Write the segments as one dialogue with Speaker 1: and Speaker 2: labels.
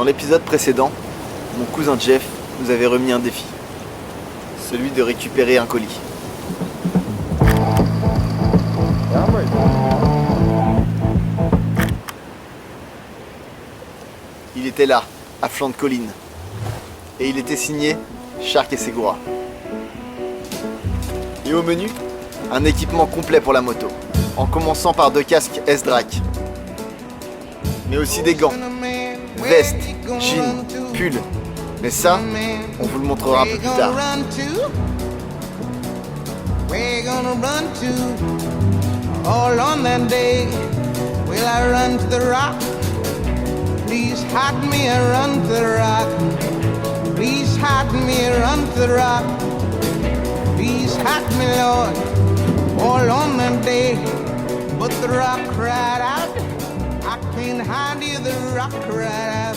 Speaker 1: l'épisode précédent, mon cousin Jeff nous avait remis un défi. Celui de récupérer un colis. Il était là, à flanc de colline. Et il était signé Shark et Segura. Et au menu, un équipement complet pour la moto. En commençant par 2 casques S-Drac. Mais aussi des gants, vestes, jeans, pulls. Mais ça, on vous le montrera un peu plus tard. We're gonna run to all on that day. Will I run to the rock? Please hide me and run to the rock. Please hide me and run to the rock. Please hide me, Lord, all on that day. But the rock cried out, I can't hide you, the rock cried out.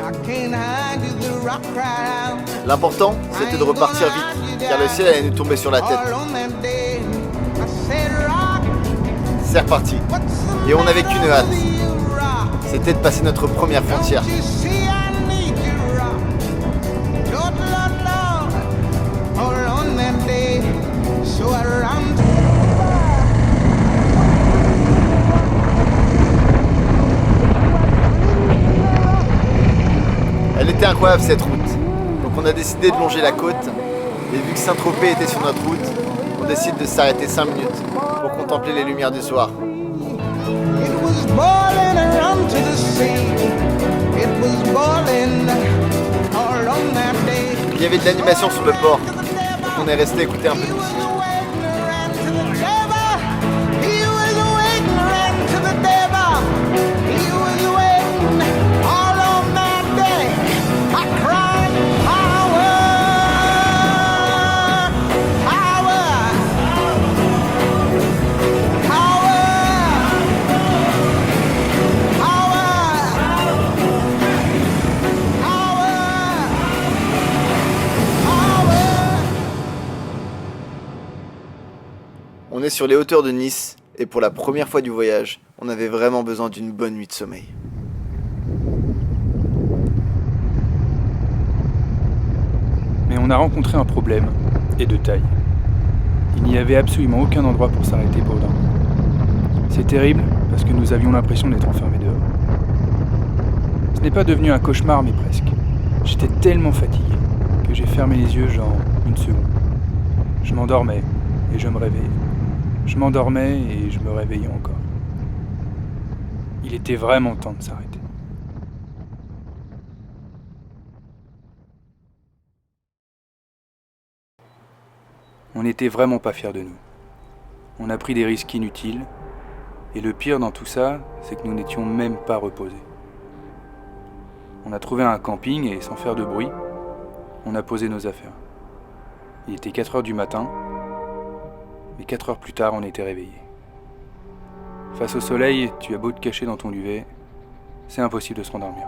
Speaker 1: I can't hide you, the rock cried out. L'important, c'était de repartir vite, car le ciel allait nous tomber sur la tête. C'est reparti. Et on n'avait qu'une hâte. C'était de passer notre première frontière. Elle était incroyable cette route. Donc on a décidé de longer la côte. Et vu que Saint-Tropez était sur notre route, on décide de s'arrêter 5 minutes pour contempler les lumières du soir. Il y avait de l'animation sur le port, donc on est resté écouter un peu de musique. On est sur les hauteurs de Nice, et pour la première fois du voyage, on avait vraiment besoin d'une bonne nuit de sommeil.
Speaker 2: Mais on a rencontré un problème, et de taille. Il n'y avait absolument aucun endroit pour s'arrêter pour dormir. C'est terrible, parce que nous avions l'impression d'être enfermés dehors. Ce n'est pas devenu un cauchemar, mais presque. J'étais tellement fatigué, que j'ai fermé les yeux genre une seconde. Je m'endormais, et je me réveillais. Je m'endormais et je me réveillais encore. Il était vraiment temps de s'arrêter. On n'était vraiment pas fiers de nous. On a pris des risques inutiles, et le pire dans tout ça, c'est que nous n'étions même pas reposés. On a trouvé un camping et sans faire de bruit, on a posé nos affaires. Il était 4h du matin, mais 4 heures plus tard, on était réveillés. Face au soleil, tu as beau te cacher dans ton duvet, c'est impossible de se rendormir.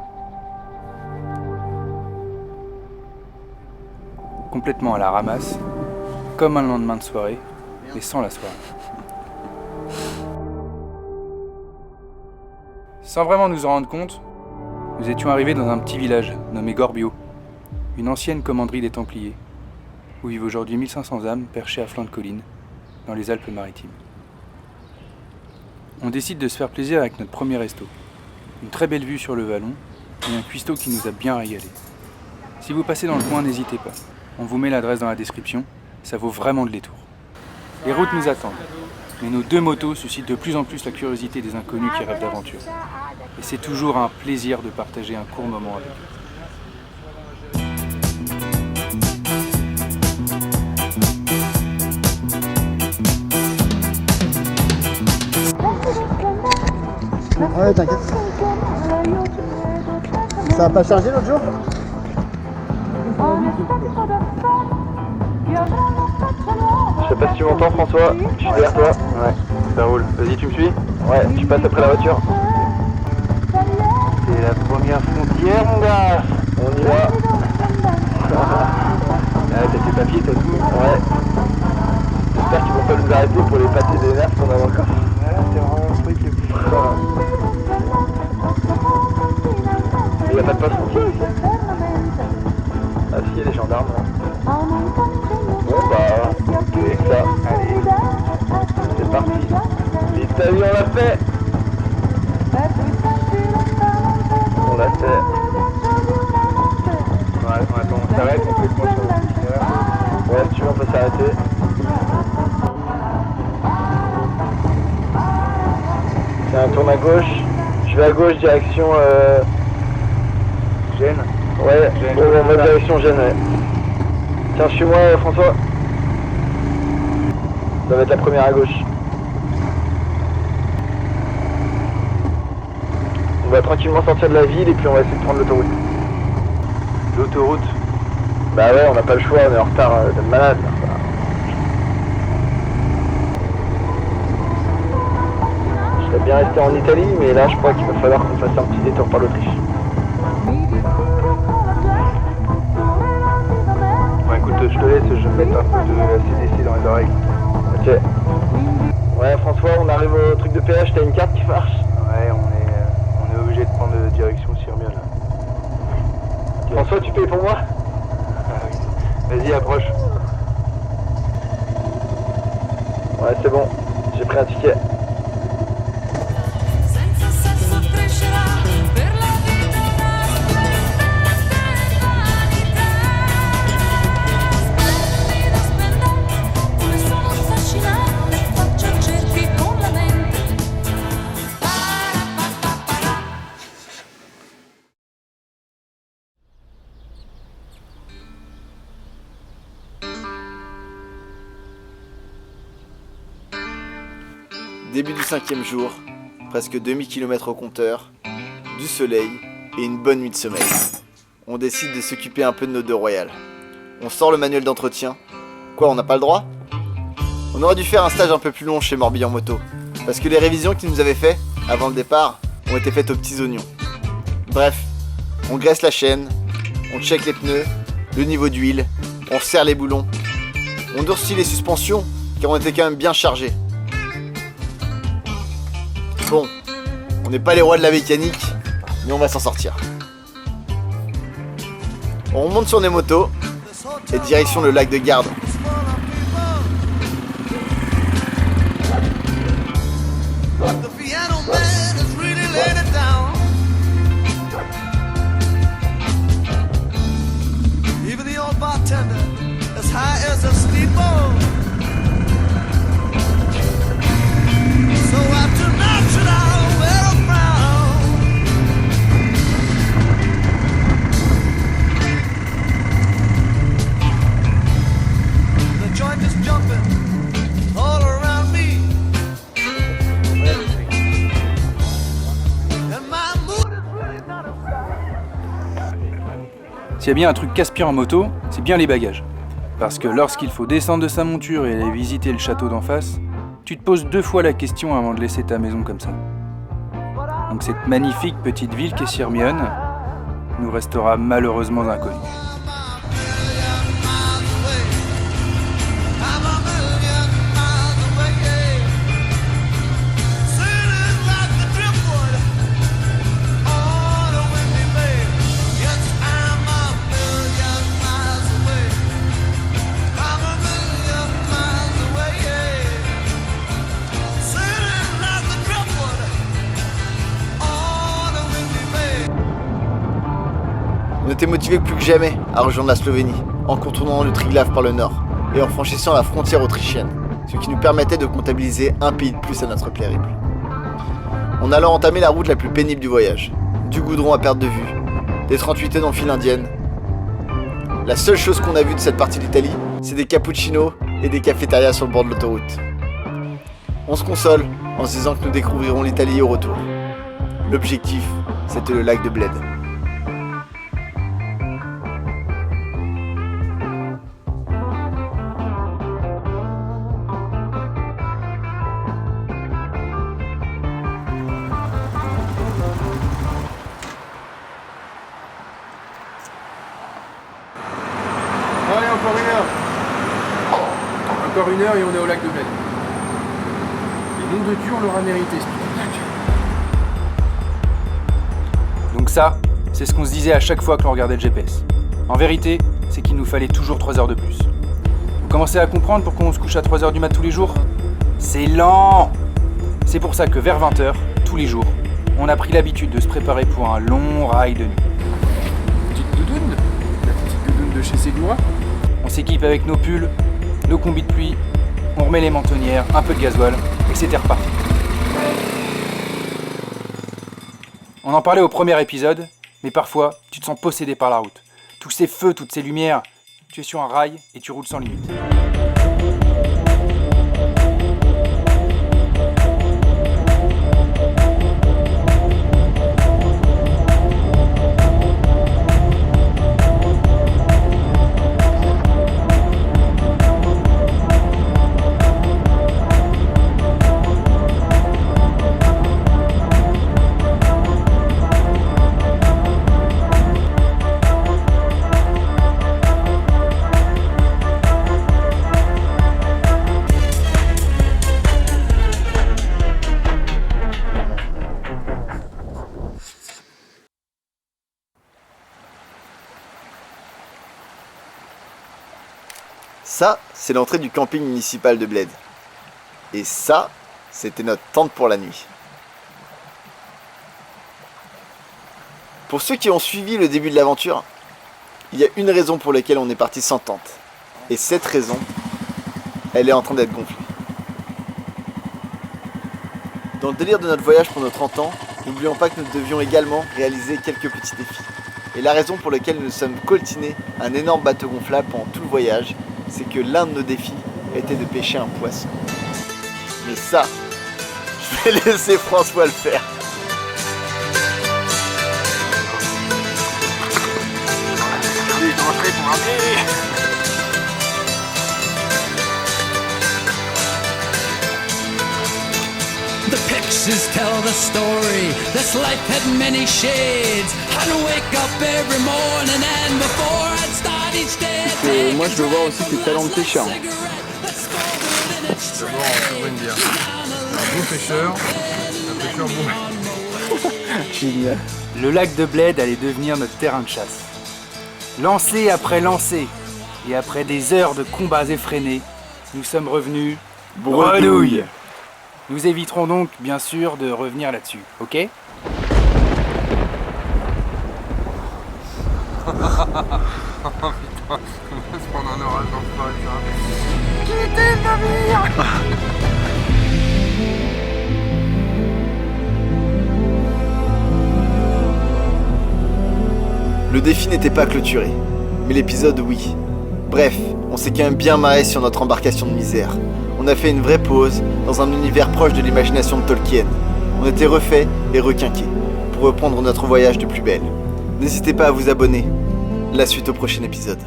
Speaker 2: Complètement à la ramasse, comme un lendemain de soirée, mais sans la soirée. Sans vraiment nous en rendre compte, nous étions arrivés dans un petit village nommé Gorbio, une ancienne commanderie des Templiers, où vivent aujourd'hui 1500 âmes perchées à flanc de colline, dans les Alpes-Maritimes. On décide de se faire plaisir avec notre premier resto. Une très belle vue sur le vallon et un cuistot qui nous a bien régalé. Si vous passez dans le coin, n'hésitez pas. On vous met l'adresse dans la description, ça vaut vraiment le détour. Les routes nous attendent, mais nos 2 motos suscitent de plus en plus la curiosité des inconnus qui rêvent d'aventure. Et c'est toujours un plaisir de partager un court moment avec eux.
Speaker 1: Ouais, t'inquiète. Ça a pas chargé l'autre jour?
Speaker 3: Je sais pas si tu m'entends, François, je suis derrière toi. Ouais, ça roule. Vas-y, tu me suis? Ouais, tu passes après la voiture. C'est la première frontière, mon gars. On y va. Ah, t'as tes papiers, t'as tout? Ouais. J'espère qu'ils vont pas nous arrêter pour les pâtés des nerfs qu'on a encore. Ouais, c'est vraiment un truc le plus fort. Il n'y a pas de pain Ah si, il y a des gendarmes là. Bon bah, c'est ça. Allez, c'est parti. Vite ta vie, on l'a fait. On l'a fait. Ouais, attends, on s'arrête, on fait le point sur le itinéraire. Ouais, si tu veux, on peut s'arrêter. Tiens, tourne à gauche. Je vais à gauche, direction... Gênes. Ouais, on va direction Gênes, ouais. Tiens, suis-moi, François. Ça va être la première à gauche. On va tranquillement sortir de la ville et puis on va essayer de prendre l'autoroute. L'autoroute? Bah ouais, on n'a pas le choix, on est en retard de malade. Je serais bien resté en Italie, mais là je crois qu'il va falloir qu'on fasse un petit détour par l'Autriche. Bon écoute, je te laisse, je vais mettre un peu de CDC dans les oreilles. Ok. Ouais François, on arrive au truc de péage, t'as une carte qui marche? Ouais, on est obligé de prendre direction Sirmione. Okay. François, tu payes pour moi? Ah oui. Vas-y, approche. Ouais, c'est bon, j'ai pris un ticket. Début du 5e jour, presque demi-kilomètre au compteur, du soleil et une bonne nuit de sommeil. On décide de s'occuper un peu de nos deux royales. On sort le manuel d'entretien. Quoi, on n'a pas le droit? On aurait dû faire un stage un peu plus long chez Morbihan Moto, parce que les révisions qu'ils nous avaient fait avant le départ ont été faites aux petits oignons. Bref, on graisse la chaîne, on check les pneus, le niveau d'huile, on resserre les boulons, on durcit les suspensions car on était quand même bien chargés. Bon, on n'est pas les rois de la mécanique, mais on va s'en sortir. On remonte sur des motos et direction le lac de Garde.
Speaker 2: S'il y a bien un truc casse-pied en moto, c'est bien les bagages. Parce que lorsqu'il faut descendre de sa monture et aller visiter le château d'en face, tu te poses 2 fois la question avant de laisser ta maison comme ça. Donc cette magnifique petite ville qu'est Sirmione nous restera malheureusement inconnue.
Speaker 3: On était motivés plus que jamais à rejoindre la Slovénie, en contournant le Triglav par le nord et en franchissant la frontière autrichienne, ce qui nous permettait de comptabiliser un pays de plus à notre périple. On a alors entamé la route la plus pénible du voyage, du goudron à perte de vue, des 38 tonnes en file indienne. La seule chose qu'on a vue de cette partie d'Italie, c'est des cappuccinos et des cafétérias sur le bord de l'autoroute. On se console en se disant que nous découvrirons l'Italie au retour. L'objectif, c'était le lac de Bled.
Speaker 2: Allez, encore 1 heure. Encore 1 heure et on est au lac de Bled. Et nom de Dieu, on l'aura mérité ce petit lac. Donc ça, c'est ce qu'on se disait à chaque fois que l'on regardait le GPS. En vérité, c'est qu'il nous fallait toujours 3 heures de plus. Vous commencez à comprendre pourquoi on se couche à 3 heures du mat tous les jours ? C'est lent ! C'est pour ça que vers 20h, tous les jours, on a pris l'habitude de se préparer pour un long rail de nuit.
Speaker 4: Petite doudoune ? La petite doudoune de chez Segura ?
Speaker 2: On s'équipe avec nos pulls, nos combis de pluie, on remet les mentonnières, un peu de gasoil, et c'était reparti. On en parlait au premier épisode, mais parfois, tu te sens possédé par la route. Tous ces feux, toutes ces lumières, tu es sur un rail et tu roules sans limite.
Speaker 3: Ça, c'est l'entrée du camping municipal de Bled. Et ça, c'était notre tente pour la nuit. Pour ceux qui ont suivi le début de l'aventure, il y a une raison pour laquelle on est parti sans tente. Et cette raison, elle est en train d'être gonflée. Dans le délire de notre voyage pour nos 30 ans, n'oublions pas que nous devions également réaliser quelques petits défis. Et la raison pour laquelle nous sommes coltinés un énorme bateau gonflable pendant tout le voyage, c'est que l'un de nos défis était de pêcher un poisson. Mais ça, je vais laisser François le faire.
Speaker 5: The pictures tell the story. This life had many shades. I'd wake up every morning and before I'd start each day.
Speaker 4: Moi je veux voir aussi tes talents de pêcheur.
Speaker 6: D'abord, on s'ouvre une bière. Un bon pêcheur, un pêcheur bon.
Speaker 3: Génial.
Speaker 2: Le lac de Bled allait devenir notre terrain de chasse. Lancé après lancé, et après des heures de combats effrénés, nous sommes revenus bredouilles. Nous éviterons donc, bien sûr, de revenir là-dessus, ok ?
Speaker 6: Oh putain, on va se prendre un orage dans ce parc, ça. Quittez le navire.
Speaker 3: Le défi n'était pas clôturé, mais l'épisode oui. Bref, on s'est quand même bien marré sur notre embarcation de misère. On a fait une vraie pause dans un univers proche de l'imagination de Tolkien. On était refaits et requinqués pour reprendre notre voyage de plus belle. N'hésitez pas à vous abonner. La suite au prochain épisode.